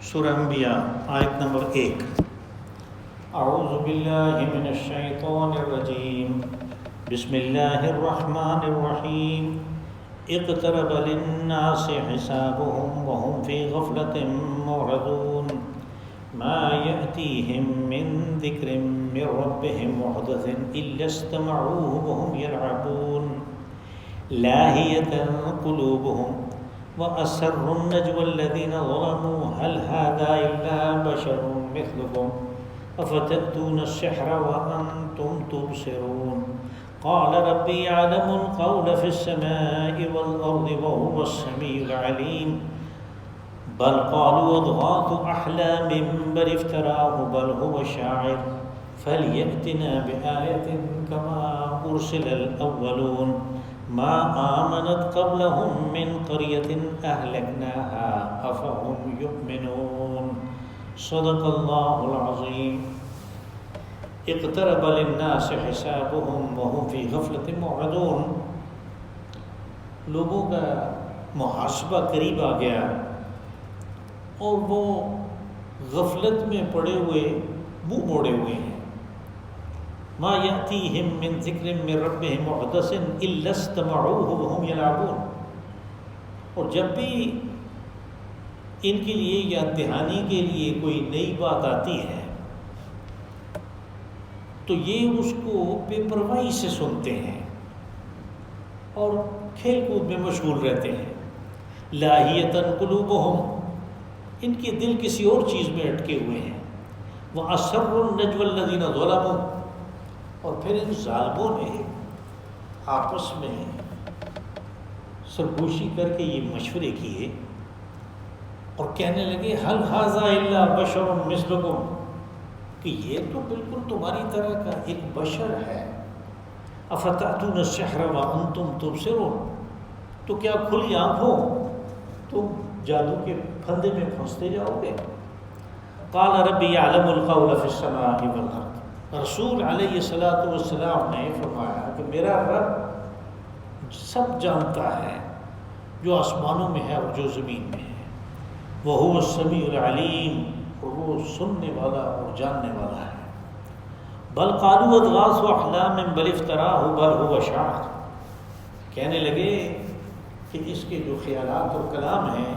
سورہ انبیاء آیت نمبر 1۔ اعوذ باللہ من الشیطان الرجیم، بسم اللہ الرحمن الرحیم۔ اقترب للناس حسابهم وهم في غفلة معرضون، ما يأتيهم من ذکر من ربهم محدث إلا استمعوه وهم يلعبون لاهية قلوبهم وأسروا النجوى الذين ظلموا هل هذا إلا بشر مثلكم أفتأتون السحر وأنتم تبصرون قال ربي يعلم القول في السماء والأرض وهو السميع العليم بل قالوا أضغاث أحلام بل افتراه بل هو شاعر فليأتنا بآية كما أرسل الأولون ما آمنت قبلهم من قرية أهلكناها أفهم يؤمنون صدق اللہ العظیم۔ اقترب للناس حسابهم وهم في غفلة معرضون، لوگوں کا محاسبہ قریب آ گیا اور وہ غفلت میں پڑے ہوئے منہ موڑے ہوئے ہیں۔ ما یأتیہم من ذکر من ربہم محدث الا استمعوہ وہم یلعبون، اور جب بھی ان کے لیے یا دہانی کے لیے کوئی نئی بات آتی ہے تو یہ اس کو بے پرواہی سے سنتے ہیں اور کھیل کود میں مشغول رہتے ہیں۔ لاہیۃ قلوبہم، ان کے دل کسی اور چیز میں اٹکے ہوئے ہیں۔ وَأَسَرُّوا النَّجْوَى الَّذِينَ ظَلَمُوا، اور پھر ان ظالموں نے آپس میں سرگوشی کر کے یہ مشورے کیے اور کہنے لگے هَلْ هَذَا إِلَّا بَشَرٌ مِثْلُكُمْ، کہ یہ تو بالکل تمہاری طرح کا ایک بشر ہے۔ أَفَتَأْتُونَ السِّحْرَ وَأَنْتُمْ تُبْصِرُونَ، تو کیا کھلی آنکھوں تم جادو کے پھندے میں پھنستے جاؤ گے۔ قَالَ رَبِّ يَعْلَمُ الْقَوْلَ فِي السَّمَاءِ وَالْأَرْضِ، رسول علیہ السلام نے فرمایا کہ میرا رب سب جانتا ہے جو آسمانوں میں ہے اور جو زمین میں ہے۔ وَهُوَ السَّمِيعُ الْعَلِيمُ، اور وہ سننے والا اور جاننے والا ہے۔ بل قالوا اضغاث احلام بل افتراہ بل هو شاعر، کہنے لگے کہ اس کے جو خیالات اور کلام ہیں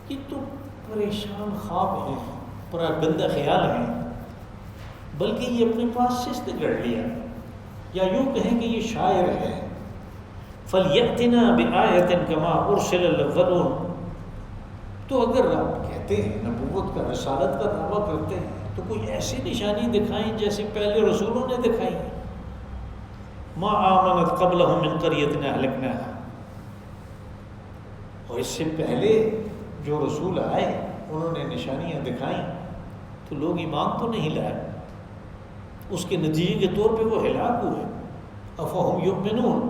یہ تو پریشان خواب ہیں، پورا گندہ خیال ہیں، بلکہ یہ اپنے پاس سست گڑھ لیا، یا یوں کہیں کہ یہ شاعر ہے۔ فَلْيَأْتِنَا بِآيَةٍ كَمَا أُرْسِلَ الْأَوَّلُونَ، تو اگر آپ کہتے ہیں نبوت کا، رسالت کا دعویٰ کرتے ہیں تو کوئی ایسی نشانی دکھائیں جیسے پہلے رسولوں نے دکھائی۔ مَا آمَنَتْ قَبْلَهُم مِّن قَرْيَةٍ أَهْلَكْنَاهَا، اور اس سے پہلے جو رسول آئے انہوں نے نشانیاں دکھائیں تو لوگ ایمان تو نہیں لائے، اس کے نتیجے کے طور پہ وہ ہلاک ہوئے۔ افہم یؤمنون،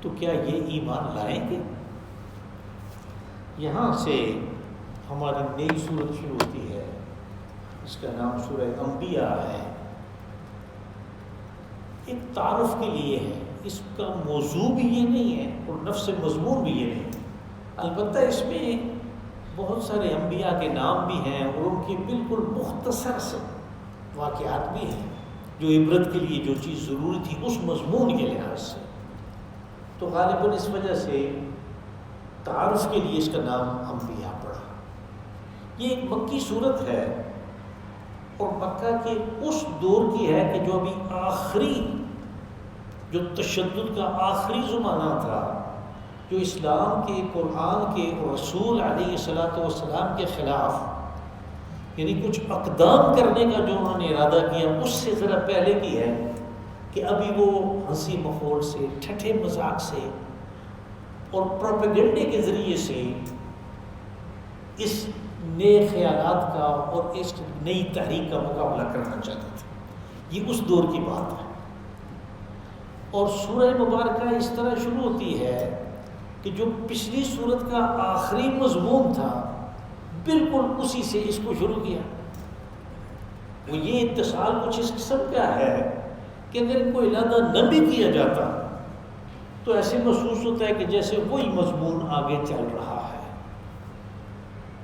تو کیا یہ ایمان لائیں گے؟ یہاں سے ہماری نئی سورت شروع ہوتی ہے، اس کا نام سورہ انبیاء ہے۔ ایک تعارف کے لیے ہے، اس کا موضوع بھی یہ نہیں ہے اور نفس مضمون بھی یہ نہیں، البتہ اس میں بہت سارے انبیاء کے نام بھی ہیں اور ان کے بالکل مختصر سے واقعات بھی ہیں جو عبرت کے لیے جو چیز ضروری تھی اس مضمون کے لحاظ سے، تو غالباً اس وجہ سے تعارف کے لیے اس کا نام انبیاء پڑا۔ یہ ایک مکی صورت ہے اور مکہ کے اس دور کی ہے کہ جو ابھی آخری، جو تشدد کا آخری زمانہ تھا، جو اسلام کے، قرآن کے اور رسول علیہ السلام کے خلاف، یعنی کچھ اقدام کرنے کا جو انہوں نے ارادہ کیا اس سے ذرا پہلے کی ہے، کہ ابھی وہ ہنسی مخول سے، ٹھٹھے مذاق سے اور پروپیگنڈے کے ذریعے سے اس نئے خیالات کا اور اس نئی تحریک کا مقابلہ کرنا چاہتے تھے۔ یہ اس دور کی بات ہے، اور سورہ مبارکہ اس طرح شروع ہوتی ہے کہ جو پچھلی سورت کا آخری مضمون تھا بالکل اسی سے اس کو شروع کیا۔ وہ یہ اتصال کچھ اس قسم کا ہے کہ اگر ان کو علیحدہ نہ بھی کیا جاتا تو ایسے محسوس ہوتا ہے کہ جیسے وہی مضمون آگے چل رہا ہے۔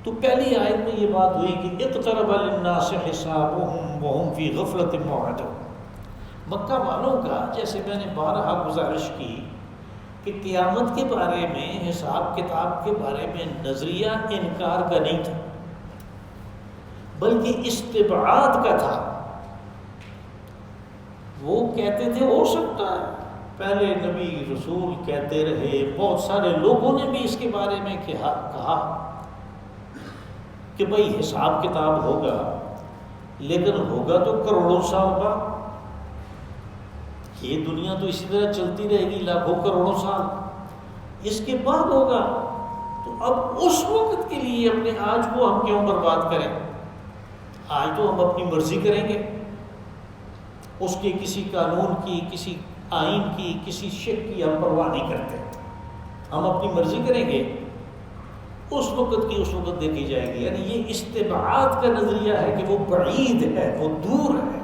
تو پہلی آیت میں یہ بات ہوئی کہ اقترب للناس حسابهم وهم فی غفلۃ معرضون۔ مکہ والوں کا، جیسے میں نے بارہا گزارش کی، کہ قیامت کے بارے میں، حساب کتاب کے بارے میں نظریہ انکار کا نہیں تھا، بلکہ استبعاد کا تھا۔ وہ کہتے تھے ہو سکتا ہے، پہلے نبی رسول کہتے رہے، بہت سارے لوگوں نے بھی اس کے بارے میں کہا کہ بھئی حساب کتاب ہوگا، لیکن ہوگا تو کروڑوں سال کا، یہ دنیا تو اسی طرح چلتی رہے گی لاکھوں کروڑوں سال، اس کے بعد ہوگا۔ تو اب اس وقت کے لیے اپنے آج کو ہم کیوں برباد کریں؟ آج تو ہم اپنی مرضی کریں گے، اس کے کسی قانون کی، کسی آئین کی، کسی شک کی ہم پرواہ نہیں کرتے، ہم اپنی مرضی کریں گے، اس وقت کی اس وقت دیکھی جائے گی۔ یعنی یہ استبعاد کا نظریہ ہے کہ وہ بعید ہے، وہ دور ہے،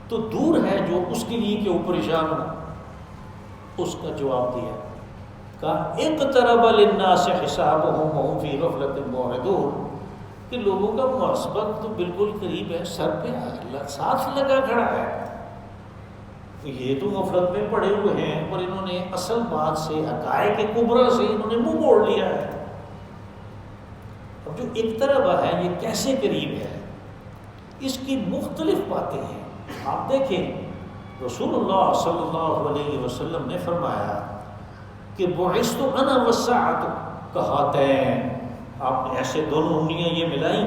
تو دور ہے جو اس کے لیے کہ وہ پریشان ہو۔ اس کا جواب دیا، کہا اقترب للناس حسابهم وهم فی غفلۃ معرضون، کہ لوگوں کا محاسبہ تو بالکل قریب ہے، سر پہ اللہ ساتھ لگا کھڑا ہے، یہ تو غفلت میں پڑے ہوئے ہیں، اور انہوں نے اصل بات سے، حقائق کبریٰ سے انہوں نے منہ موڑ لیا ہے۔ اب جو اقترب ہے یہ کیسے قریب ہے، اس کی مختلف باتیں ہیں۔ آپ دیکھیں رسول اللہ صلی اللہ علیہ وسلم نے فرمایا کہ بعثت انا والساعۃ کہاتین، آپ نے ایسے دونوں انگلیاں یہ ملائیں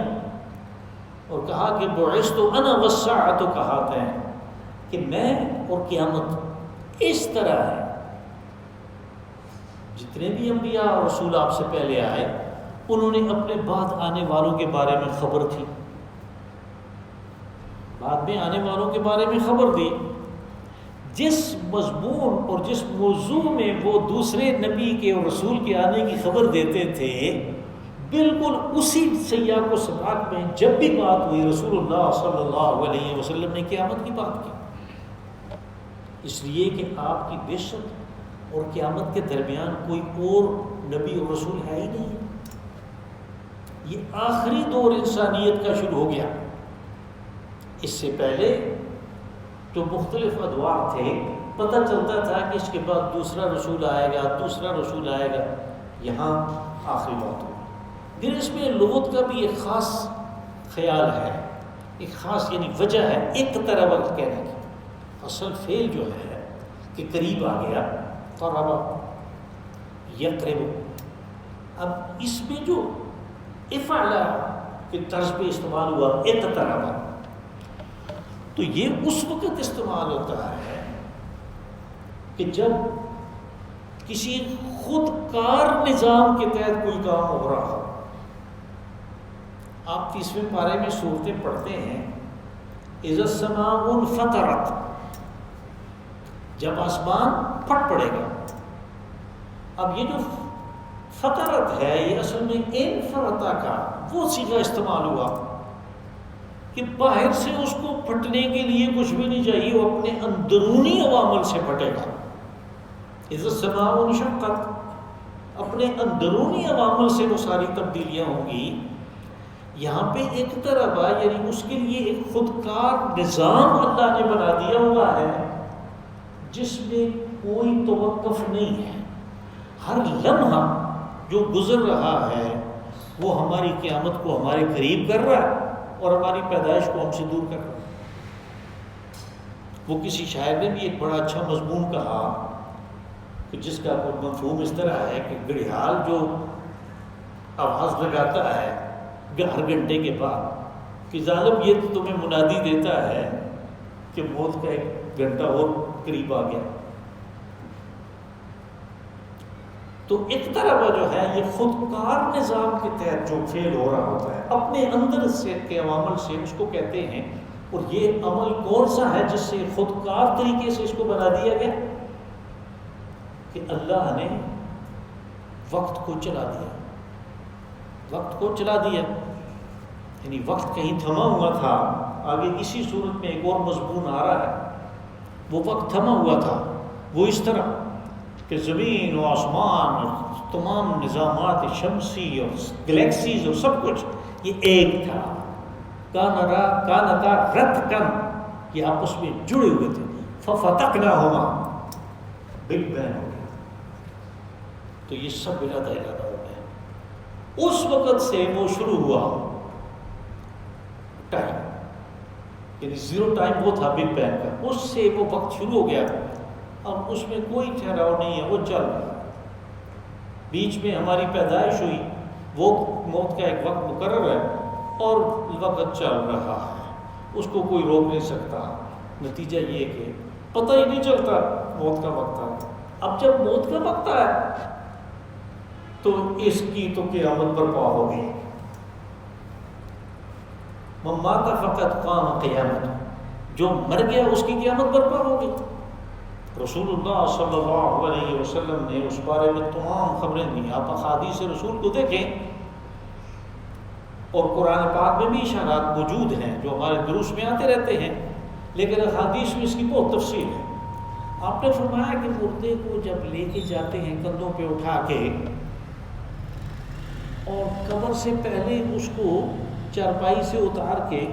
اور کہا کہ بعثت انا والساعۃ کہاتین، کہ میں اور قیامت اس طرح ہے۔ جتنے بھی انبیاء اور رسول آپ سے پہلے آئے، انہوں نے اپنے بعد آنے والوں کے بارے میں خبر تھی، بعد میں آنے والوں کے بارے میں خبر دی۔ جس مضمون اور جس موضوع میں وہ دوسرے نبی کے اور رسول کے آنے کی خبر دیتے تھے، بالکل اسی سیاق و سباق میں جب بھی بات ہوئی، رسول اللہ صلی اللہ علیہ وسلم نے قیامت کی بات کی، اس لیے کہ آپ کی بعثت اور قیامت کے درمیان کوئی اور نبی اور رسول ہے ہی نہیں۔ یہ آخری دور انسانیت کا شروع ہو گیا۔ اس سے پہلے جو مختلف ادوار تھے، پتہ چلتا تھا کہ اس کے بعد دوسرا رسول آئے گا، دوسرا رسول آئے گا، یہاں آخری بات ہوگی۔ پھر اس میں لغت کا بھی ایک خاص خیال ہے، ایک خاص یعنی وجہ ہے ایک طرح وقت کہنے کی۔ اصل فعل جو ہے کہ قریب آ گیا، قرب یقرب، اب اس میں جو افعل کے طرز پہ استعمال ہوا اقترب، تو یہ اس وقت استعمال ہوتا ہے کہ جب کسی خود کار نظام کے تحت کوئی کام ہو رہا ہو۔ آپ 30ویں پارے میں صورتیں پڑھتے ہیں، اذا السماء انفطرت، جب آسمان پھٹ پڑے گا۔ اب یہ جو فطرت ہے، یہ اصل میں انفرطا کا وہ صیغہ استعمال ہوا کہ باہر سے اس کو پھٹنے کے لیے کچھ بھی نہیں چاہیے، وہ اپنے اندرونی عوامل سے پھٹے گا۔ اذا السماء انشقت، اپنے اندرونی عوامل سے وہ ساری تبدیلیاں ہوں گی۔ یہاں پہ ایک طرح یعنی اس کے لیے ایک خودکار نظام اللہ نے بنا دیا ہوا ہے، جس میں کوئی توقف نہیں ہے۔ ہر لمحہ جو گزر رہا ہے وہ ہماری قیامت کو ہمارے قریب کر رہا ہے اور ہماری پیدائش کو ہم سے دور کر رہا ہے۔ وہ کسی شاعر نے بھی ایک بڑا اچھا مضمون کہا کہ جس کا کوئی مفہوم اس طرح ہے کہ گھڑیال جو آواز لگاتا ہے ہر گھنٹے کے بعد کہ ظالم یہ تو تمہیں منادی دیتا ہے کہ موت کا ایک گھنٹہ اور قریب آ گیا۔ تو ایک طرح جو ہے یہ خودکار نظام کے تحت جو فعل ہو رہا ہوتا ہے اپنے اندر سے کے عوامل سے، اس کو کہتے ہیں۔ اور یہ عمل کون سا ہے جس سے خودکار طریقے سے اس کو بنا دیا گیا؟ کہ اللہ نے وقت کو چلا دیا، وقت کو چلا دیا، یعنی وقت کہیں تھما ہوا تھا۔ آگے اسی صورت میں ایک اور مضمون آ رہا ہے، وہ وقت تھما ہوا تھا، وہ اس طرح کہ زمین و آسمان تمام نظامات شمسی اور گلیکسیز اور سب کچھ یہ ایک تھا. کانتا رتقن، یہ آپس میں جڑے ہوئے تھے. ففتقناہما، بگ بینگ ہو گیا. تو یہ سب ارادہ ہو گیا. اس وقت سے وہ شروع ہوا ٹائم، یعنی زیرو ٹائم وہ تھا بگ بینگ کا، اس سے وہ وقت شروع ہو گیا. اب اس میں کوئی ٹھہراؤ نہیں ہے، وہ چل رہا ہے. بیچ میں ہماری پیدائش ہوئی، وہ موت کا ایک وقت مقرر ہے اور وقت چل رہا ہے، اس کو کوئی روک نہیں سکتا. نتیجہ یہ کہ پتہ ہی نہیں چلتا موت کا وقت آیا. اب جب موت کا وقت آیا تو اس کی تو قیامت برپا ہو گئی. من مات فقط قام قیامت، جو مر گیا اس کی قیامت برپا ہو گئی. رسول اللہ صلی اللہ علیہ وسلم نے اس بارے میں تمام خبریں دی. آپ احادیث رسول کو دیکھیں، اور قرآن پاک میں بھی اشارات موجود ہیں جو ہمارے دروس میں آتے رہتے ہیں، لیکن احادیث میں اس کی بہت تفصیل ہے. آپ نے فرمایا کہ مردے کو جب لے کے جاتے ہیں کندھوں پہ اٹھا کے، اور قبر سے پہلے اس کو چارپائی سے اتار کے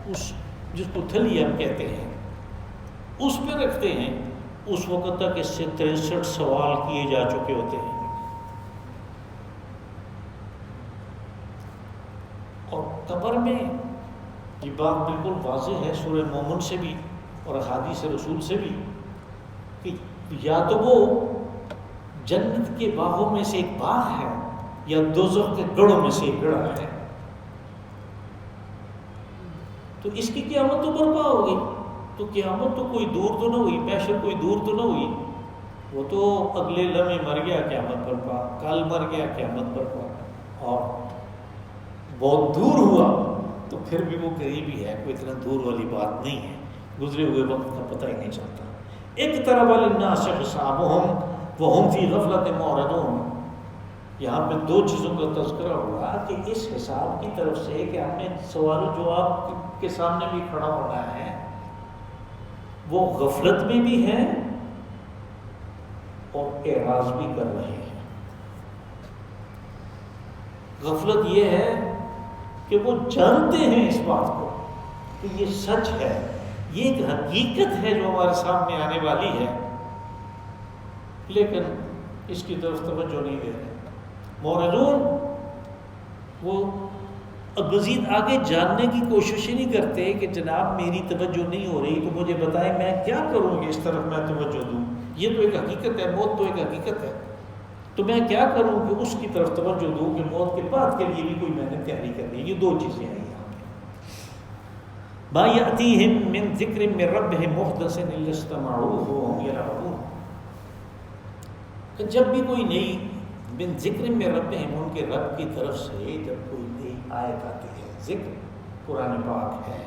اس جس کو تھلی ہم کہتے ہیں اس پہ رکھتے ہیں، اس وقت تک اس سے 63 سوال کیے جا چکے ہوتے ہیں. اور قبر میں یہ بات بالکل واضح ہے سورہ مومن سے بھی اور احادیث رسول سے بھی، کہ یا تو وہ جنت کے باغوں میں سے ایک باغ ہے یا دوزخ کے گڑھوں میں سے ایک گڑھا ہے. تو اس کی قیامت تو برپا ہو گئی. تو قیامت تو کوئی دور تو نہ ہوئی، پیشر کوئی دور تو نہ ہوئی، وہ تو اگلے لمحے مر گیا قیامت برپا، کل مر گیا قیامت برپا. اور بہت دور ہوا تو پھر بھی وہ قریب ہی ہے، کوئی اتنا دور والی بات نہیں ہے. گزرے ہوئے وقت کا پتہ ہی نہیں چلتا. اقترب للناس حسابهم وهم فی غفلۃ معرضون. یہاں پہ دو چیزوں کا تذکرہ ہوا کہ اس حساب کی طرف سے کہ ہم نے سوال و جواب کے سامنے بھی کھڑا ہونا ہے، وہ غفلت میں بھی ہیں اور اعراض بھی کر رہے ہیں. غفلت یہ ہے کہ وہ جانتے ہیں اس بات کو کہ یہ سچ ہے، یہ ایک حقیقت ہے جو ہمارے سامنے آنے والی ہے، لیکن اس کی طرف توجہ نہیں دے رہے. معرضون، وہ مزید آگے جاننے کی کوشش ہی نہیں کرتے کہ جناب میری توجہ نہیں ہو رہی تو مجھے بتائیں میں کیا کروں کہ اس طرف میں توجہ دوں. یہ تو ایک حقیقت ہے، موت تو ایک حقیقت ہے، تو میں کیا کروں کہ اس کی طرف توجہ دوں کہ موت کے بعد کے لیے بھی کوئی میں نے تیاری کرنی ہے. یہ دو چیزیں ہیں یہاں پہ. ما یأتیہم من ذکر من ربہم محدث الا استمعوہ وہم یلعبون. کہ جب بھی کوئی نئی من ذکر میں ربہم، ان کے رب کی طرف سے جب کوئی نئی آیت آتی ہے، ذکر قرآن پاک ہے،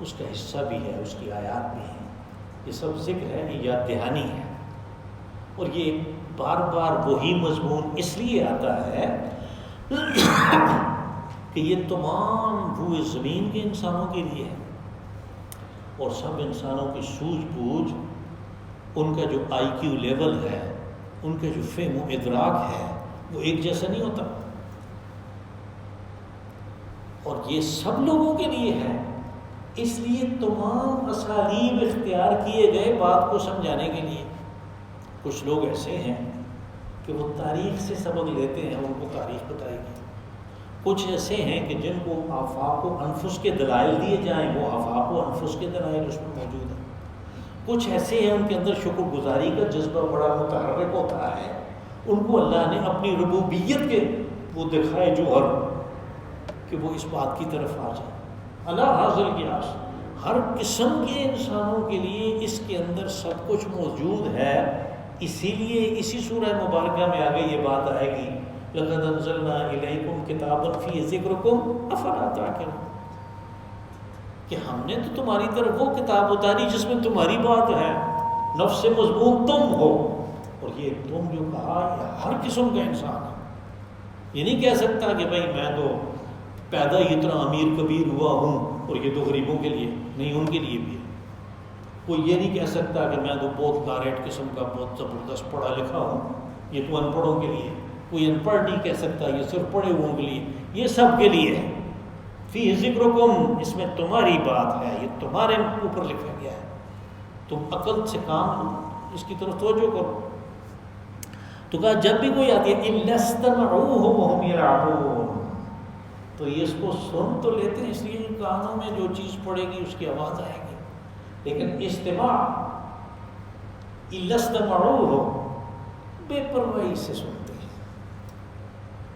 اس کا حصہ بھی ہے، اس کی آیات بھی ہیں، یہ سب ذکر ہے، یہ یاد دہانی ہے. اور یہ بار بار وہی مضمون اس لیے آتا ہے کہ یہ تمام روئے زمین کے انسانوں کے لیے ہے، اور سب انسانوں کی سوجھ بوجھ، ان کا جو آئی کیو لیول ہے، ان کا جو فہم و ادراک ہے، وہ ایک جیسا نہیں ہوتا. اور یہ سب لوگوں کے لیے ہے، اس لیے تمام اسالیب اختیار کیے گئے بات کو سمجھانے کے لیے. کچھ لوگ ایسے ہیں کہ وہ تاریخ سے سبق لیتے ہیں، ان کو تاریخ بتائے گی. کچھ ایسے ہیں کہ جن کو آفاق و انفس کے دلائل دیے جائیں، وہ آفاق و انفس کے دلائل اس میں موجود ہیں. کچھ ایسے ہیں ان کے اندر شکر گزاری کا جذبہ بڑا متحرک ہوتا ہے، ان کو اللہ نے اپنی ربوبیت کے وہ دکھائے جوہر کہ وہ اس بات کی طرف آ جائیں. اللہ حاضر قیاس، ہر قسم کے انسانوں کے لیے اس کے اندر سب کچھ موجود ہے. اسی لیے اسی سورہ مبارکہ میں آگے یہ بات آئے گی، لَقَدْ أَنزَلْنَا إِلَيْكُمْ كِتَابًا فِيهِ ذِكْرُكُمْ أَفَلَا تَعْقِلُونَ. کہ ہم نے تو تمہاری طرف وہ کتاب اتاری جس میں تمہاری بات ہے، نفس مضمون تم ہو. اور یہ تم جو کہا یہ ہر قسم کا انسان ہے. یہ نہیں کہہ سکتا کہ بھائی میں تو پیدا ہی اتنا امیر کبیر ہوا ہوں اور یہ تو غریبوں کے لیے نہیں، ان کے لیے بھی ہے. کوئی یہ نہیں کہہ سکتا کہ میں تو بہت گاریٹ قسم کا بہت زبردست پڑھا لکھا ہوں، یہ تو ان پڑھوں کے لیے. کوئی ان پڑھ نہیں کہہ سکتا یہ صرف پڑھے ہوئوں کے لیے، یہ سب کے لیے ہے۔ فی ذکرکم، اس میں تمہاری بات ہے، یہ تمہارے اوپر لکھا گیا ہے، تم عقل سے کام اس کی طرف توجہ کرو۔ تو کہا جب بھی کوئی آتی ہے اِلَّا اسْتَمَعُوهُ وَهُمْ يَلْعَبُونَ، تو یہ اس کو سن تو لیتے ہیں، اس لیے ان کانوں میں جو چیز پڑے گی اس کی آواز آئے گی، لیکن استماع اِلَّا اسْتَمَعُوهُ بے پرواہی سے سنتے ہیں۔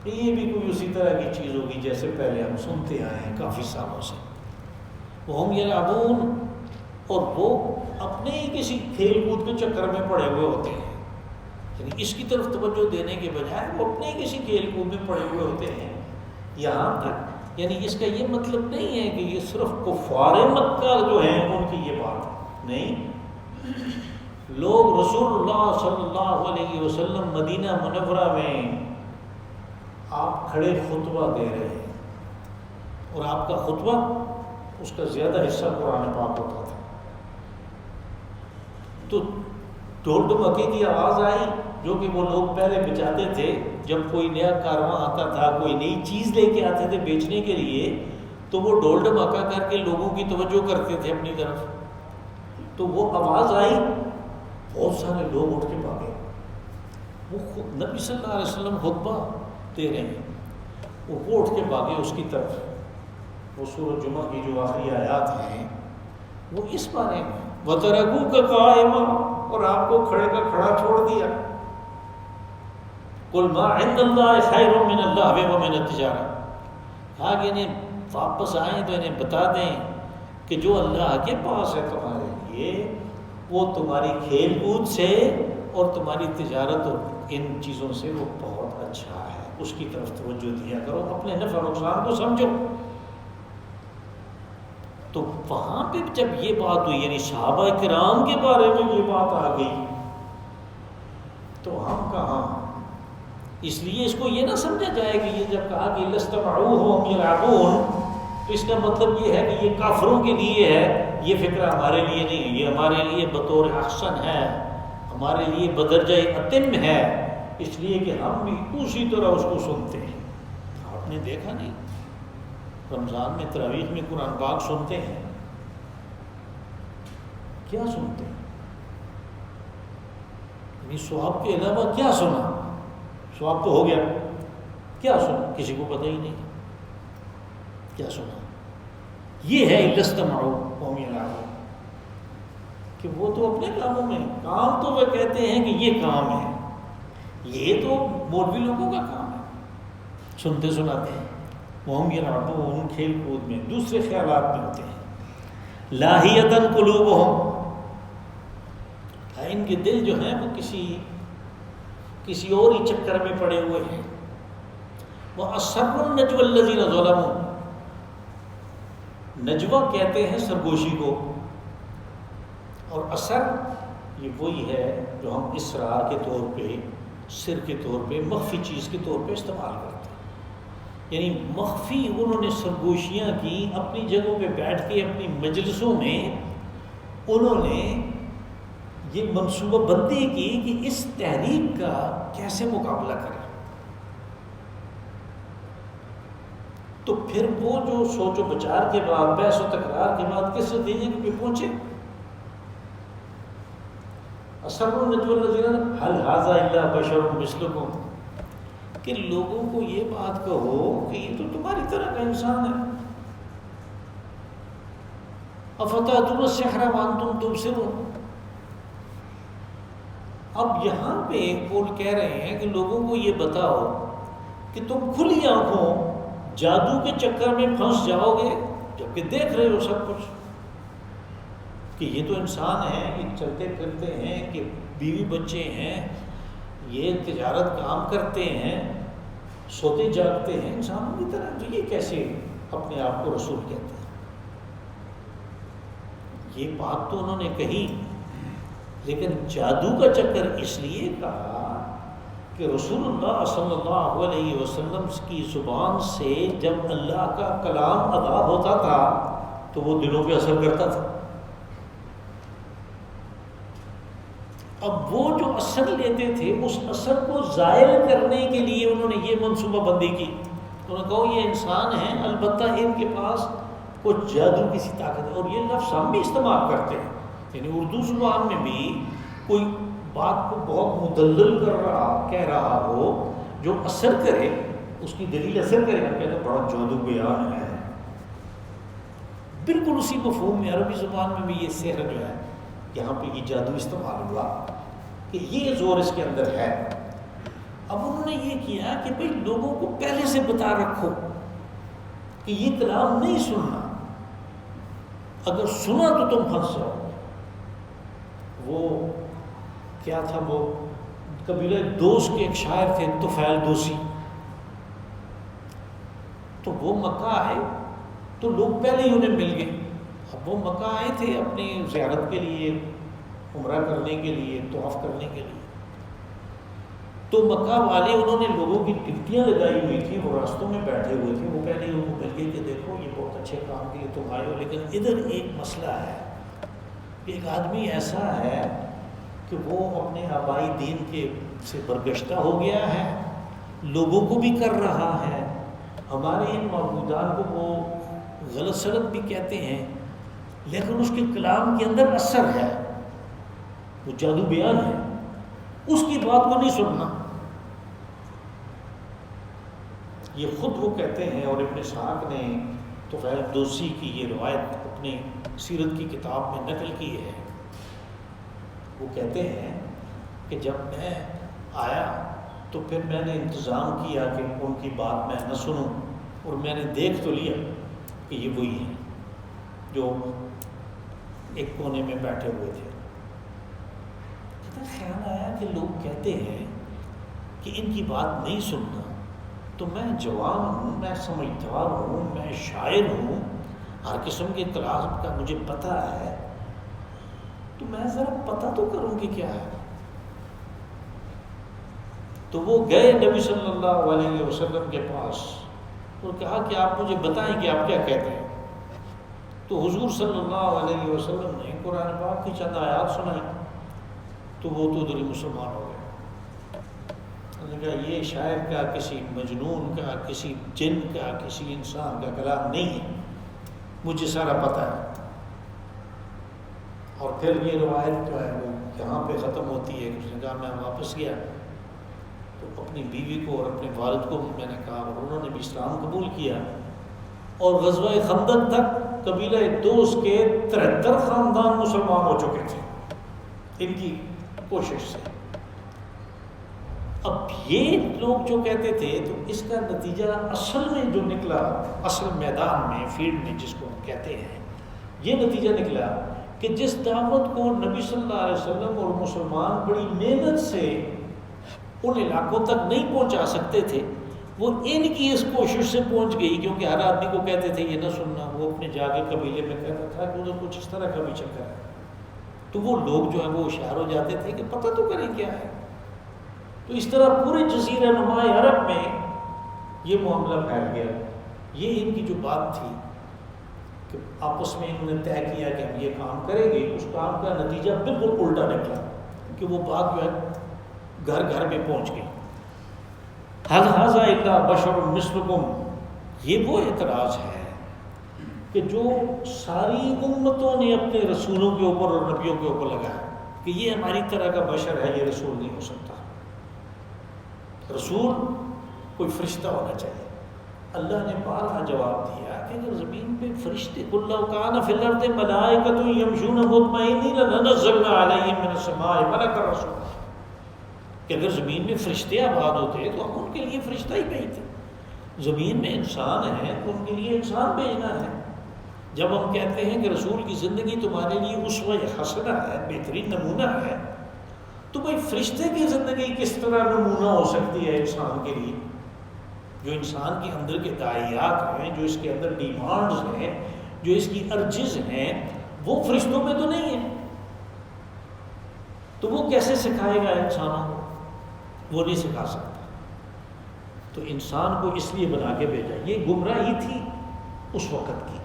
یہ بھی کوئی اسی طرح کی چیز ہوگی جیسے پہلے ہم سنتے آئے ہیں کافی سالوں سے۔ وَهُمْ يَلْعَبُونَ، اور وہ اپنے ہی کسی کھیل کود کے چکر میں پڑے ہوئے ہوتے ہیں، یعنی اس کی طرف توجہ دینے کے بجائے وہ اپنے ہی کسی کھیل کود میں پڑے ہوئے ہوتے ہیں۔ یہاں تک یعنی اس کا یہ مطلب نہیں ہے کہ یہ صرف کفار مکہ جو ہیں ان کی یہ بات نہیں، لوگ رسول اللہ صلی اللہ علیہ وسلم مدینہ منورہ میں آپ کھڑے خطبہ دے رہے ہیں، اور آپ کا خطبہ اس کا زیادہ حصہ قرآن پاک ہوتا تھا، تو ڈھول ڈمکے کی آواز آئی جو کہ وہ لوگ پہلے بچاتے تھے، جب کوئی نیا کارواں آتا تھا، کوئی نئی چیز لے کے آتے تھے بیچنے کے لیے، تو وہ ڈھول ڈمکا کر کے لوگوں کی توجہ کرتے تھے اپنی طرف، تو وہ آواز آئی، بہت سارے لوگ اٹھ کے بھاگے، وہ نبی صلی اللہ علیہ وسلم خطبہ دے رہے ہیں، وہ اٹھ کے بھاگے اس کی طرف۔ وہ سورۃ جمعہ کی جو آخری آیات ہیں وہ اس بارے میں وَتَرَكُوكَ قَائِمًا، اور آپ کو کھڑے کا کھڑا چھوڑ دیا۔ قُلْ مَا عِندَ اللَّهِ خَيْرٌ مِّنَ اللَّهِ وَمِنَ التِّجَارَةِ، کہا کہ انہیں واپس آئیں تو انہیں بتا دیں کہ جو اللہ کے پاس ہے تمہارے لیے وہ تمہاری کھیل کود سے اور تمہاری تجارت اور ان چیزوں سے وہ بہت اچھا ہے، اس کی طرف توجہ دیا کرو، اپنے نفع نقصان کو سمجھو۔ تو وہاں پہ جب یہ بات ہوئی، یعنی صحابہ کرام کے بارے میں یہ بات آ گئی، تو ہم کہاں؟ اس لیے اس کو یہ نہ سمجھا جائے کہ یہ جب کہا کہ لَسْتَمَعُوهُ وَهُمْ يَلْعَبُونَ، تو اس کا مطلب یہ ہے کہ یہ کافروں کے لیے ہے، یہ فکرہ ہمارے لیے نہیں ہے، یہ ہمارے لیے بطور احسن ہے، ہمارے لیے بدرجہ اتم ہے، اس لیے کہ ہم بھی اسی طرح اس کو سنتے ہیں۔ آپ نے دیکھا نہیں رمضان میں تراویح میں قرآن پاک سنتے ہیں، کیا سنتے ہیں؟ یعنی ثواب کے علاوہ کیا سنا؟ ثواب تو ہو گیا، کیا سنا کسی کو پتہ ہی نہیں کیا سنا۔ یہ ہے لَسْتَمَعُوا وَهُمْ يَلْعَبُونَ، کہ وہ تو اپنے کاموں میں، کام تو وہ کہتے ہیں کہ یہ کام ہے، یہ تو مولوی لوگوں کا کام ہے، سنتے سناتے ہیں۔ وَهُمْ يَلْعَبُونَ، کھیل کود میں، دوسرے خیالات میں ہوتے ہیں۔ لَاهِيَةً قُلُوبُهُمْ، ان کے دل جو ہیں وہ کسی اور ہی چکر میں پڑے ہوئے ہیں۔ وَأَسَرُّوا النَّجْوَى الَّذِينَ ظَلَمُوا، نجوہ کہتے ہیں سرگوشی کو، اور اثر یہ وہی ہے جو ہم اسرار کے طور پہ، سر کے طور پہ، مخفی چیز کے طور پہ استعمال کرتے ہیں۔ یعنی مخفی انہوں نے سرگوشیاں کی اپنی جگہوں پہ بیٹھ کے، اپنی مجلسوں میں انہوں نے یہ منصوبہ بندی کی کہ اس تحریک کا کیسے مقابلہ کریں۔ تو پھر وہ جو سوچ و بچار کے بعد، بحث و تکرار کے بعد کس نتیجے پہ پہنچے؟ اَسَرُّوا النَّجْوَى الَّذِينَ هَلْ هَٰذَا إِلَّا بَشَرٌ مِثْلُكُمْ، کہ لوگوں کو یہ بات کہو کہ یہ تو تمہاری طرح کا انسان ہے۔ أَفَتَأْتُونَ السِّحْرَ وَأَنْتُمْ تُبْصِرُونَ، اب یہاں پہ قول کہہ رہے ہیں کہ لوگوں کو یہ بتاؤ کہ تم کھلی آنکھوں جادو کے چکر میں پھنس جاؤ گے، جبکہ دیکھ رہے ہو سب کچھ کہ یہ تو انسان ہے، یہ چلتے پھرتے ہیں، کہ بیوی بچے ہیں، یہ تجارت کام کرتے ہیں، سوتے جاگتے ہیں انسانوں کی طرح، تو یہ کیسے اپنے آپ کو رسول کہتے ہیں؟ یہ بات تو انہوں نے کہی، لیکن جادو کا چکر اس لیے کہا کہ رسول اللہ صلی اللہ علیہ وسلم کی زبان سے جب اللہ کا کلام ادا ہوتا تھا تو وہ دلوں پہ اثر کرتا تھا۔ اب وہ جو اثر لیتے تھے اس اثر کو زائل کرنے کے لیے انہوں نے یہ منصوبہ بندی کی. انہوں نے کہا یہ انسان ہیں البتہ ان کے پاس کچھ جادو کسی طاقت ہے. اور یہ لفظ ہم بھی استعمال کرتے ہیں, یعنی اردو زبان میں بھی کوئی بات کو بہت مدلل کہہ رہا ہو جو اثر کرے, اس کی دلیل اثر کرے, ہم کہتے ہیں بڑا جادو بیان ہے. بالکل اسی مفہوم میں عربی زبان میں بھی یہ سحر جو ہے یہاں پہ یہ جادو استعمال ہوا کہ یہ زور اس کے اندر ہے. اب انہوں نے یہ کیا کہ بھئی لوگوں کو پہلے سے بتا رکھو کہ یہ کلام نہیں سننا, اگر سنا تو تم پھنس جاؤ. وہ کیا تھا, وہ قبیلہ دوس کے ایک شاعر تھے طفیل دوسی, تو وہ مکہ آئے تو لوگ پہلے ہی انہیں مل گئے. اب وہ مکہ آئے تھے اپنی زیارت کے لیے, عمرہ کرنے کے لیے, طواف کرنے کے لیے. تو مکہ والے انہوں نے لوگوں کی ٹکٹیاں لگائی ہوئی تھی, وہ راستوں میں بیٹھے ہوئے تھے, وہ پہلے ہی ان کو مل گئے کہ دیکھو یہ بہت اچھے کام کے لیے تم آئے ہو, لیکن ادھر ایک مسئلہ ہے کہ ایک آدمی ایسا ہے کہ وہ اپنے آبائی دین کے سے برگشتہ ہو گیا ہے, لوگوں کو بھی کر رہا ہے, ہمارے ان معبودان کو وہ غلط سلط بھی کہتے ہیں, لیکن اس کے کلام کے اندر اثر ہے, وہ جادو بیان ہے, اس کی بات کو نہیں سننا. یہ خود وہ کہتے ہیں, اور ابن اسحاق نے طفیل دوسی کی یہ روایت اپنی سیرت کی کتاب میں نقل کی ہے. وہ کہتے ہیں کہ جب میں آیا تو پھر میں نے انتظام کیا کہ ان کی بات میں نہ سنوں, اور میں نے دیکھ تو لیا کہ یہ وہی ہیں جو ایک کونے میں بیٹھے ہوئے تھے. خیال آیا کہ لوگ کہتے ہیں کہ ان کی بات نہیں سننا, تو میں جوان ہوں, میں سمجھدار ہوں, میں شاعر ہوں, ہر قسم کے کلام کا مجھے پتہ ہے, تو میں ذرا پتہ تو کروں کہ کیا ہے. تو وہ گئے نبی صلی اللہ علیہ وسلم کے پاس اور کہا کہ آپ مجھے بتائیں کہ آپ کیا کہتے ہیں. تو حضور صلی اللہ علیہ وسلم نے قرآن پاک کی چند آیات سنائی, تو وہ تو دلی مسلمان ہو گئے. انہوں نے کہا یہ شاعر کا, کسی مجنون کا, کسی جن کا, کسی انسان کا کلام نہیں ہے, مجھے سارا پتہ ہے. اور پھر یہ روایت جو ہے وہ یہاں پہ ختم ہوتی ہے. اس نے کہا میں واپس گیا تو اپنی بیوی کو اور اپنے والد کو میں نے کہا, اور انہوں نے بھی اسلام قبول کیا. اور غزوہ خندق تک قبیلہ دوس کے 73 خاندان مسلمان ہو چکے تھے ان کی کوشش سے. اب یہ لوگ جو کہتے تھے, تو اس کا نتیجہ اصل میں جو نکلا, اصل میدان میں, فیلڈ میں جس کو ہم کہتے ہیں, یہ نتیجہ نکلا کہ جس دعوت کو نبی صلی اللہ علیہ وسلم اور مسلمان بڑی محنت سے ان علاقوں تک نہیں پہنچا سکتے تھے, وہ ان کی اس کوشش سے پہنچ گئی, کیونکہ ہر آدمی کو کہتے تھے یہ نہ سننا. وہ اپنے جا کے قبیلے میں کہتا تھا کہ ادھر کچھ اس طرح کا بھی چکر ہے, تو وہ لوگ جو ہے وہ ہوشیار ہو جاتے تھے کہ پتہ تو کریں کیا ہے. تو اس طرح پورے جزیرہ نما عرب میں یہ معاملہ پھیل گیا. یہ ان کی جو بات تھی کہ آپس میں انہوں نے طے کیا کہ ہم یہ کام کریں گے, اس کام کا نتیجہ بالکل الٹا نکلا کہ وہ بات جو ہے گھر گھر میں پہنچ گئی. حل ھذا الا بشر مثلکم, یہ وہ اعتراض ہے کہ جو ساری امتوں نے اپنے رسولوں کے اوپر اور نبیوں کے اوپر لگایا کہ یہ ہماری طرح کا بشر ہے, یہ رسول نہیں ہو سکتا. رسول کوئی فرشتہ ہونا چاہیے. اللہ نے بارہا جواب دیا کہ اگر زمین پہ فرشتے قل لو کان فی الارض ملائکۃ یمشون مطمئنین لنزلنا علیہم من السماء ملکا رسولا, کہ اگر زمین میں فرشتے آباد ہوتے تو ہم ان کے لیے فرشتہ ہی بھیجتے. زمین میں انسان ہیں تو ان کے لیے انسان بھیجنا ہے. جب ہم کہتے ہیں کہ رسول کی زندگی تمہارے لیے اسوہ حسنہ ہے, بہترین نمونہ ہے, تو بھائی فرشتے کی زندگی کس طرح نمونہ ہو سکتی ہے انسان کے لیے؟ جو انسان کے اندر کے داعیات ہیں, جو اس کے اندر ڈیمانڈز ہیں, جو اس کی ارجز ہیں, وہ فرشتوں میں تو نہیں ہیں. تو وہ کیسے سکھائے گا انسانوں کو؟ وہ نہیں سکھا سکتا. تو انسان کو اس لیے بنا کے بھیجا. یہ گمراہی تھی اس وقت کی.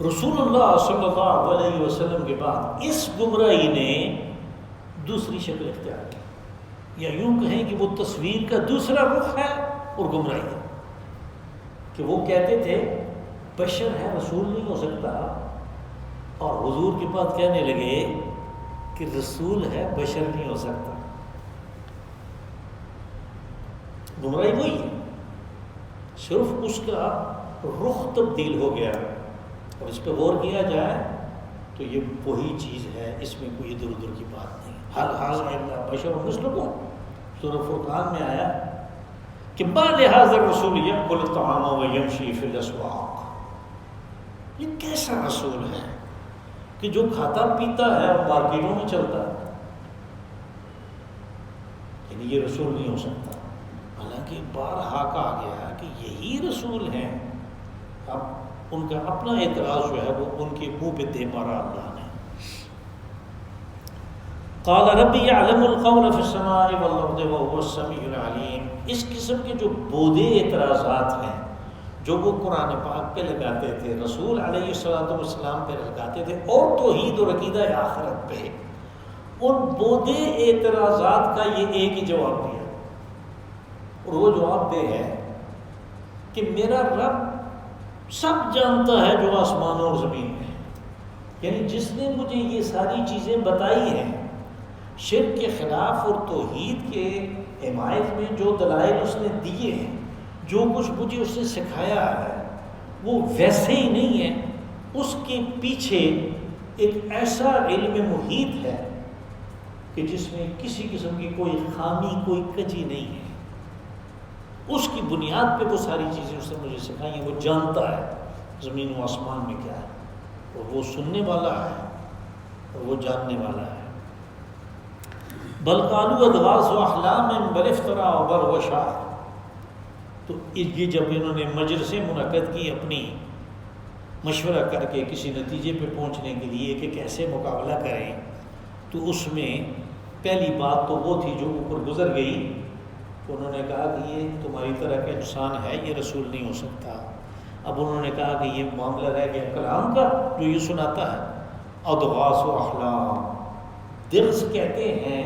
رسول اللہ صلی اللہ علیہ وسلم کے بعد اس گمراہی نے دوسری شکل اختیار کی، یا یوں کہیں کہ وہ تصویر کا دوسرا رخ ہے اور گمراہی ہے، کہ وہ کہتے تھے بشر ہے، رسول نہیں ہو سکتا، اور حضور کے بعد کہنے لگے کہ رسول ہے، بشر نہیں ہو سکتا۔ گمراہی وہی ہے، صرف اس کا رخ تبدیل ہو گیا، اور اس پہ غور کیا جائے تو یہ وہی چیز ہے، اس میں کوئی ادھر ادھر کی بات نہیں۔ حل حاضر اللہ بشر مثلکم، سورہ فرقان میں آیا کہ ما لہذا الرسول یأکل الطعام ویمشی فی الاسواق، یہ کیسا رسول ہے کہ جو کھاتا پیتا ہے اور مارکیٹوں میں چلتا ہے، یعنی یہ رسول نہیں ہو سکتا۔ حالانکہ بارہا کہا گیا کہ یہی رسول ہیں۔ اب ان کا اپنا اعتراض جو ہے وہ ان کے منہ پہ دے مارا اللہ نے۔ قال ربی یعلم القول فی السماء والارض وهو السمیع العلیم، اس قسم کے جو بودے اعتراضات ہیں جو وہ قرآن پاک پہ لگاتے تھے، رسول علیہ السلام پہ لگاتے تھے، اور توحید اور عقیدہ آخرت پہ، ان بودے اعتراضات کا یہ ایک ہی جواب دیا، اور وہ جواب دے ہے کہ میرا رب سب جانتا ہے جو آسمانوں اور زمین میں ہے، یعنی جس نے مجھے یہ ساری چیزیں بتائی ہیں، شرک کے خلاف اور توحید کے حمایت میں جو دلائل اس نے دیے ہیں، جو کچھ مجھے اس نے سکھایا ہے، وہ ویسے ہی نہیں ہے، اس کے پیچھے ایک ایسا علم محیط ہے کہ جس میں کسی قسم کی کوئی خامی، کوئی کجی نہیں ہے۔ اس کی بنیاد پہ وہ ساری چیزیں اس نے مجھے سکھائی ہیں، وہ جانتا ہے زمین و آسمان میں کیا ہے، اور وہ سننے والا ہے اور وہ جاننے والا ہے۔ بل قالوا اضغاث احلام بل افتراء بل هو شاعر، تو یہ جب انہوں نے مجلسیں منعقد کی اپنی مشورہ کر کے کسی نتیجے پہ پہنچنے کے لیے کہ کیسے مقابلہ کریں، تو اس میں پہلی بات تو وہ تھی جو اوپر گزر گئی، تو انہوں نے کہا کہ یہ تمہاری طرح کا انسان ہے، یہ رسول نہیں ہو سکتا۔ اب انہوں نے کہا کہ یہ معاملہ رہ گیا کلام کا جو یہ سناتا ہے، اضغاث و احلام، دغس کہتے ہیں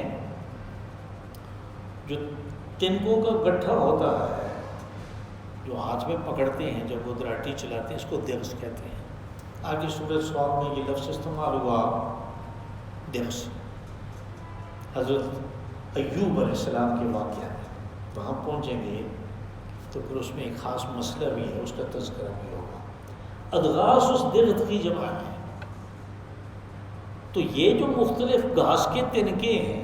جو تنکوں کا گٹھا ہوتا ہے جو ہاتھ میں پکڑتے ہیں جب وہ دراٹی چلاتے ہیں، اس کو دغس کہتے ہیں۔ آگے سورۃ صاد میں یہ لفظ استعمال ہوا دغس، حضرت ایوب علیہ السلام کے واقعہ میں وہاں پہنچیں گے تو پھر اس میں ایک خاص مسئلہ بھی ہے، اس کا تذکرہ بھی ہوگا۔ اضغاث اس دغت کی جمع ہے، تو یہ جو مختلف گھاس کے تنکے ہیں،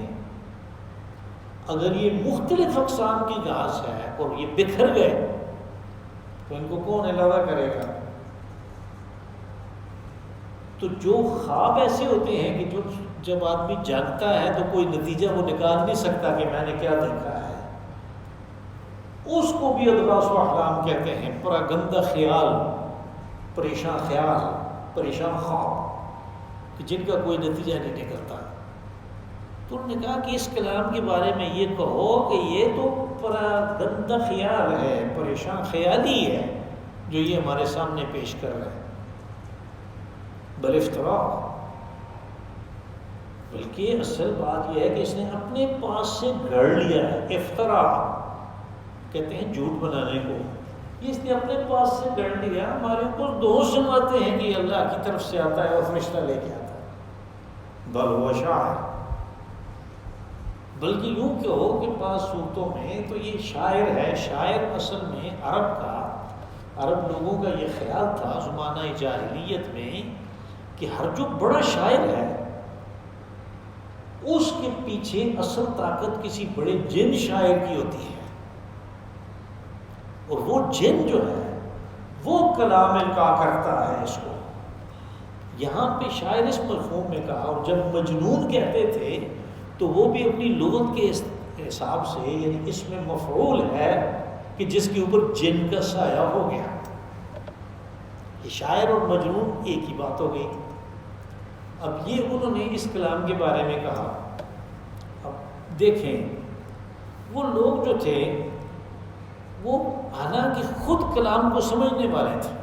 اگر یہ مختلف اقسام کی گھاس ہے اور یہ بکھر گئے تو ان کو کون علیحدہ کرے گا؟ تو جو خواب ایسے ہوتے ہیں کہ جو جب آدمی جاگتا ہے تو کوئی نتیجہ وہ نکال نہیں سکتا کہ میں نے کیا دیکھا ہے، اس کو بھی اضغاث و احلام کہتے ہیں، پراگندہ خیال، پریشان خواب کہ جن کا کوئی نتیجہ نہیں نکلتا۔ تو انہوں نے کہا کہ اس کلام کے بارے میں یہ کہو کہ یہ تو پراگندہ خیال ہے، پریشان خیالی ہے جو یہ ہمارے سامنے پیش کر رہے ہیں، بل افترا، بلکہ اصل بات یہ ہے کہ اس نے اپنے پاس سے گھڑ لیا ہے۔ افترا کہتے ہیں جھوٹ بنانے کو، یہ اس نے اپنے پاس سے گھڑ لیا، ہمارے اوپر دوش جماتے ہیں کہ یہ اللہ کی طرف سے آتا ہے اور فرشتہ لے کے آتا ہے۔ بل هو شاعر، بلکہ یوں کہو کہ بعض صورتوں میں تو یہ شاعر ہے۔ شاعر اصل میں عرب لوگوں کا یہ خیال تھا زمانہ جاہلیت میں کہ ہر جو بڑا شاعر ہے اس کے پیچھے اصل طاقت کسی بڑے جن شاعر کی ہوتی ہے، اور وہ جن جو ہے وہ کلام القا کرتا ہے اس کو۔ یہاں پہ شاعر اس مفہوم میں کہا، اور جب مجنون کہتے تھے تو وہ بھی اپنی لغت کے حساب سے، یعنی اس میں مفعول ہے کہ جس کے اوپر جن کا سایہ ہو گیا۔ یہ شاعر اور مجنون ایک ہی بات ہو گئی۔ اب یہ انہوں نے اس کلام کے بارے میں کہا۔ اب دیکھیں وہ لوگ جو تھے وہ حالانکہ خود کلام کو سمجھنے والے تھے،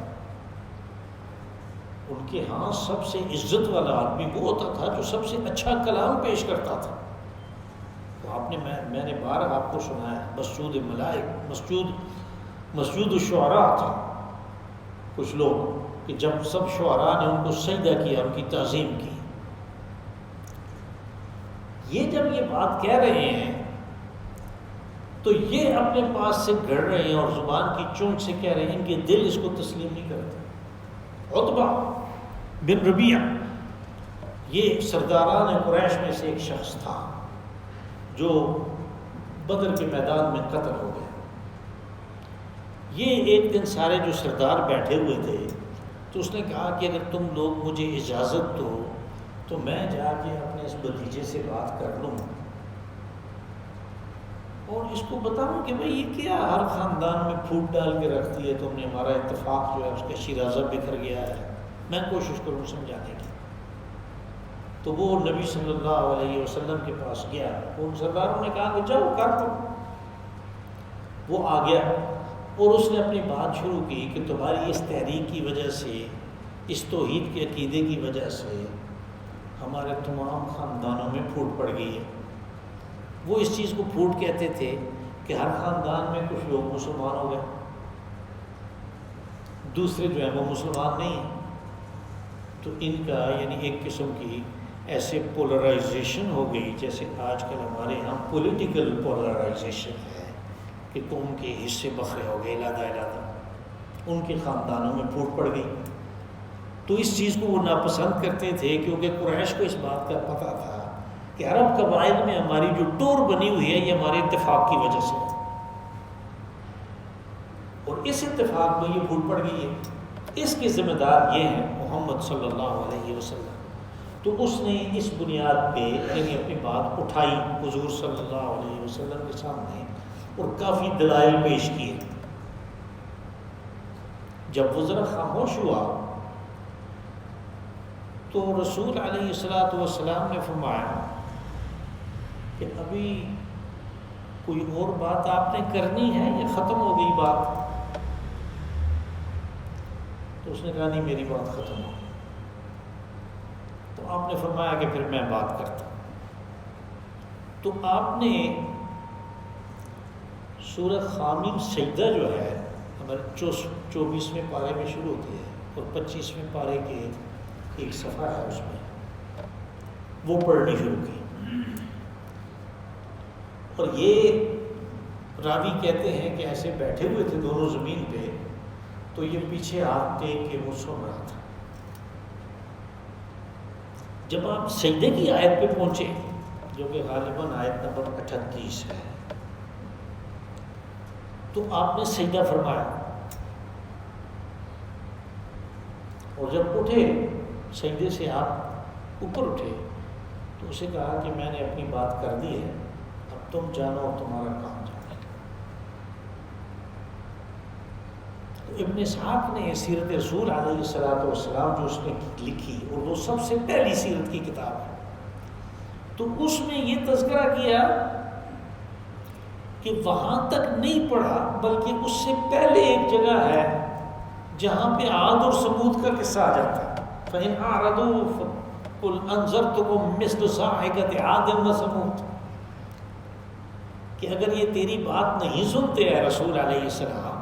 ان کے ہاں سب سے عزت والا آدمی وہ ہوتا تھا جو سب سے اچھا کلام پیش کرتا تھا. تو آپ نے میں نے بار آپ کو سنایا مسجود ملائک مسجود الشعراء تھا. کچھ لوگ کہ جب سب شعراء نے ان کو سجدہ کیا، ان کی تعظیم کی. یہ جب یہ بات کہہ رہے ہیں تو یہ اپنے پاس سے گڑ رہے ہیں اور زبان کی چونچ سے کہہ رہے ہیں، ان کے دل اس کو تسلیم نہیں کرتے. عتبہ بن ربیعہ یہ سرداران قریش میں سے ایک شخص تھا جو بدر کے میدان میں قتل ہو گیا. یہ ایک دن سارے جو سردار بیٹھے ہوئے تھے تو اس نے کہا کہ اگر تم لوگ مجھے اجازت دو تو میں جا کے اپنے اس بھتیجے سے بات کر لوں اور اس کو بتاؤں کہ بھئی یہ کیا ہر خاندان میں پھوٹ ڈال کے رکھتی ہے تم نے، ہمارا اتفاق جو ہے اس کا شیرازہ بکھر گیا ہے، میں کوشش کروں سمجھانے کی. تو وہ نبی صلی اللہ علیہ وسلم کے پاس گیا. ان سرداروں نے کہا کہ جاؤ کر دو. وہ آ گیا اور اس نے اپنی بات شروع کی کہ تمہاری اس تحریک کی وجہ سے، اس توحید کے عقیدے کی وجہ سے ہمارے تمام خاندانوں میں پھوٹ پڑ گئی ہے. وہ اس چیز کو پھوٹ کہتے تھے کہ ہر خاندان میں کچھ لوگ مسلمان ہو گئے، دوسرے جو ہیں وہ مسلمان نہیں ہیں. تو ان کا یعنی ایک قسم کی ایسے پولرائزیشن ہو گئی جیسے آج کل ہمارے یہاں پولیٹیکل پولرائزیشن ہے کہ قوم کے حصے بکھرے ہو گئے، علیحدہ علیحدہ. ان کے خاندانوں میں پھوٹ پڑ گئی. تو اس چیز کو وہ ناپسند کرتے تھے کیونکہ قریش کو اس بات کا پتہ تھا کہ عرب قبائل میں ہماری جو ٹور بنی ہوئی ہے یہ ہمارے اتفاق کی وجہ سے، اور اس اتفاق میں یہ پھوٹ پڑ گئی ہے. اس کے ذمہ دار یہ ہیں محمد صلی اللہ علیہ وسلم. تو اس نے اس بنیاد پہ یعنی اپنی بات اٹھائی حضور صلی اللہ علیہ وسلم کے سامنے اور کافی دلائل پیش کیے. جب وہ ذرا خاموش ہوا تو رسول علیہ الصلوۃ والسلام نے فرمایا کہ ابھی کوئی اور بات آپ نے کرنی ہے یا ختم ہو گئی بات؟ تو اس نے کہا نہیں میری بات ختم ہو گئی. تو آپ نے فرمایا کہ پھر میں بات کرتا ہوں. تو آپ نے سورہ خامیم سجدہ جو ہے ہمارے 24ویں پارے میں شروع ہوتی ہے اور 25ویں پارے کے ایک صفحہ ہے اس میں وہ پڑھنی شروع کی. اور یہ راوی کہتے ہیں کہ ایسے بیٹھے ہوئے تھے دونوں زمین پہ تو یہ پیچھے ہاتھ ٹیک کے وہ سن رہا تھا. جب آپ سجدے کی آیت پہ پہنچے جو کہ غالباً آیت نمبر 38 ہے تو آپ نے سجدہ فرمایا اور جب اٹھے سجدے سے آپ اوپر اٹھے تو اسے کہا کہ میں نے اپنی بات کر دی ہے، اب تم جانو اور تمہارا کام جانے. تو ابن اسحاق نے سیرت رسول علیہ الصلوۃ والسلام جو اس نے لکھی اور وہ سب سے پہلی سیرت کی کتاب ہے تو اس میں یہ تذکرہ کیا کہ وہاں تک نہیں پڑھا بلکہ اس سے پہلے ایک جگہ ہے جہاں پہ عاد اور ثمود کا قصہ آ جاتا ہے. فَإِنْ أَعْرَضُوا قُلْ أَنذَرْتُكُمْ مِثْلُ صَاعِقَةِ عَادٍ وَثَمُودَ کہ اگر یہ تیری بات نہیں سنتے ہیں رسول علیہ السلام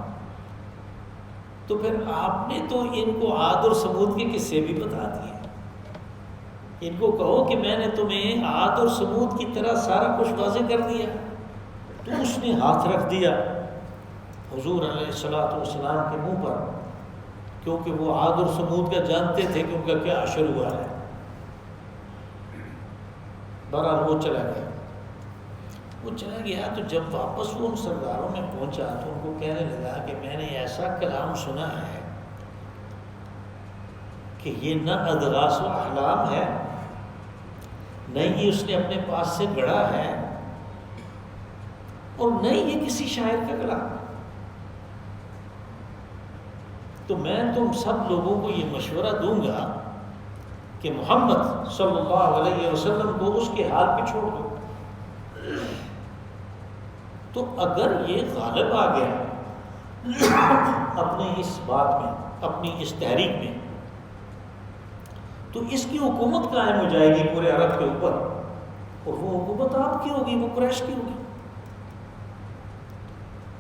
تو پھر آپ نے تو ان کو عاد اور ثمود کے قصے بھی بتا دیے. ان کو کہو کہ میں نے تمہیں عاد اور ثمود کی طرح سارا کچھ واضح کر دیا. تو اس نے ہاتھ رکھ دیا حضور علیہ الصلوۃ والسلام کے منہ پر کیونکہ وہ عاد اور ثمود کا جانتے تھے کہ ان کا کیا اشر ہوا ہے. بہرحال وہ چلا گیا تو جب واپس وہ ان سرداروں میں پہنچا تو ان کو کہنے لگا کہ میں نے ایسا کلام سنا ہے کہ یہ نہ اضغاث و احلام ہے نہ یہ اس نے اپنے پاس سے گڑھا ہے اور نہ یہ کسی شاعر کا کلام. تو میں تم سب لوگوں کو یہ مشورہ دوں گا کہ محمد صلی اللہ علیہ وسلم کو اس کے حال پہ چھوڑ دو. تو اگر یہ غالب آ گیا اپنے اس بات میں اپنی اس تحریک میں تو اس کی حکومت قائم ہو جائے گی پورے عرب کے اوپر، اور وہ حکومت آپ کی ہوگی، وہ قریش کی ہوگی۔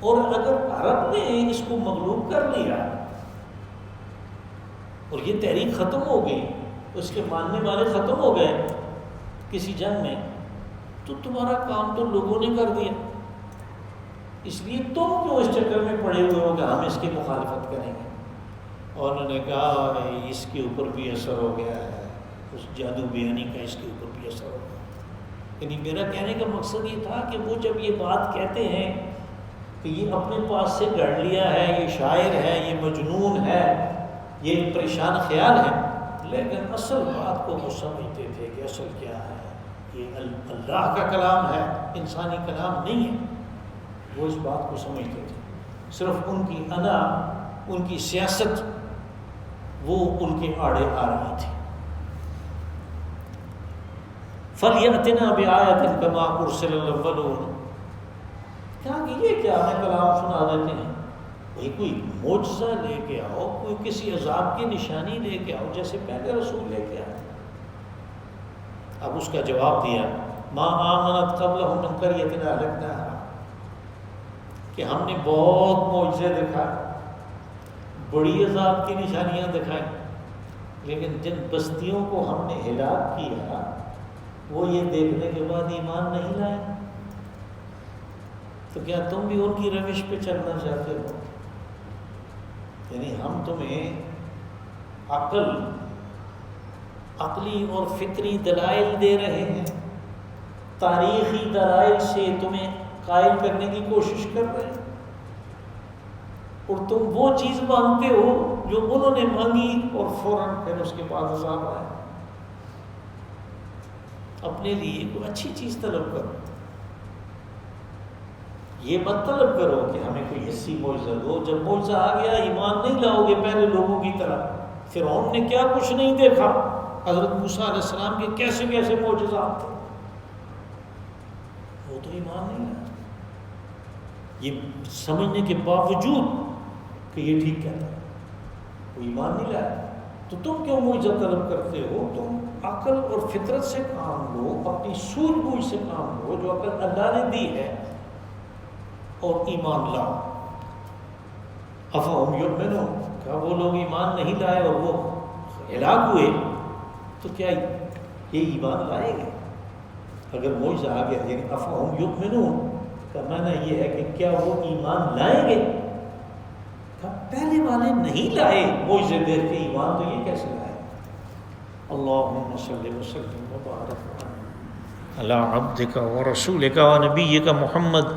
اور اگر عرب نے اس کو مغلوب کر لیا اور یہ تحریک ختم ہو گئی، اس کے ماننے والے ختم ہو گئے کسی جنگ میں، تو تمہارا کام تو لوگوں نے کر دیا، اس لیے تم کیوں اس چکر میں پڑے ہوئے ہو کہ ہم اس کی مخالفت کریں گے؟ اور انہوں نے کہا اس کے اوپر بھی اثر ہو گیا ہے، اس جادو بیانی کا اس کے اوپر بھی اثر ہو گیا۔ یعنی میرا کہنے کا مقصد یہ تھا کہ وہ جب یہ بات کہتے ہیں کہ یہ اپنے پاس سے گھڑ لیا ہے، یہ شاعر ہے، یہ مجنون ہے، یہ پریشان خیال ہے، لیکن اصل بات کو وہ سمجھتے تھے کہ اصل کیا ہے، یہ اللہ کا کلام ہے، انسانی کلام نہیں ہے۔ وہ اس بات کو سمجھتے تھے، صرف ان کی انا، ان کی سیاست وہ ان کے آڑے آ رہی تھی۔ فَلْيَأْتِنَا بِآیَةٍ كَمَا أُرْسِلَ الْأَوَّلُونَ، کہا کہ یہ کیا ہمیں کلام سنا دیتے ہیں، کوئی معجزہ لے کے آؤ، کوئی کسی عذاب کی نشانی لے کے آؤ جیسے پہلے رسول لے کے آئے۔ اب اس کا جواب دیا، ما آمنت قبلہم من قریۃ اہلکناھا، کہ ہم نے بہت معجزے دکھائے، بڑی عذاب کی نشانیاں دکھائیں، لیکن جن بستیوں کو ہم نے ہلاک کیا وہ یہ دیکھنے کے بعد ایمان نہیں لائے۔ تو کیا تم بھی ان کی روش پہ چلنا چاہتے ہو؟ یعنی ہم تمہیں عقلی اور فطری دلائل دے رہے ہیں، تاریخی دلائل سے تمہیں قائل کرنے کی کوشش کر رہے ہیں، اور تم وہ چیز مانگتے ہو جو انہوں نے مانگی، اور فوراً پھر اس کے بعد عذاب آئے۔ اپنے لیے کوئی اچھی چیز طلب کرو، یہ مت طلب کرو کہ ہمیں کوئی حصی معجزہ دو، جب معجزہ آ گیا ایمان نہیں لاؤ گے پہلے لوگوں کی طرح۔ فرعون نے کیا کچھ نہیں دیکھا، حضرت موسیٰ علیہ السلام کے کیسے کیسے معجزات تھے، وہ تو ایمان نہیں لایا، یہ سمجھنے کے باوجود کہ یہ ٹھیک کہتا ہے، وہ ایمان نہیں لایا۔ تو تم کیوں معجزہ طلب کرتے ہو؟ تم عقل اور فطرت سے کام لو، اپنی سوجھ بوجھ سے کام لو جو عقل اللہ نے دی ہے، اور ایمان لاؤ۔ افہم یؤمنون، کیا وہ لوگ ایمان نہیں لائے اور وہ ہلاک ہوئے، تو کیا یہ ایمان لائیں گے اگر معجزہ آ گیا؟ یعنی افہم یؤمنون کا معنی یہ ہے کہ کیا وہ ایمان لائیں گے؟ پہلے والے نہیں لائے معجزے دیکھ کے ایمان، تو یہ کیسے لائے؟ اللہم صلی وسلم وبارک علی عبدک ورسولک ونبیک محمد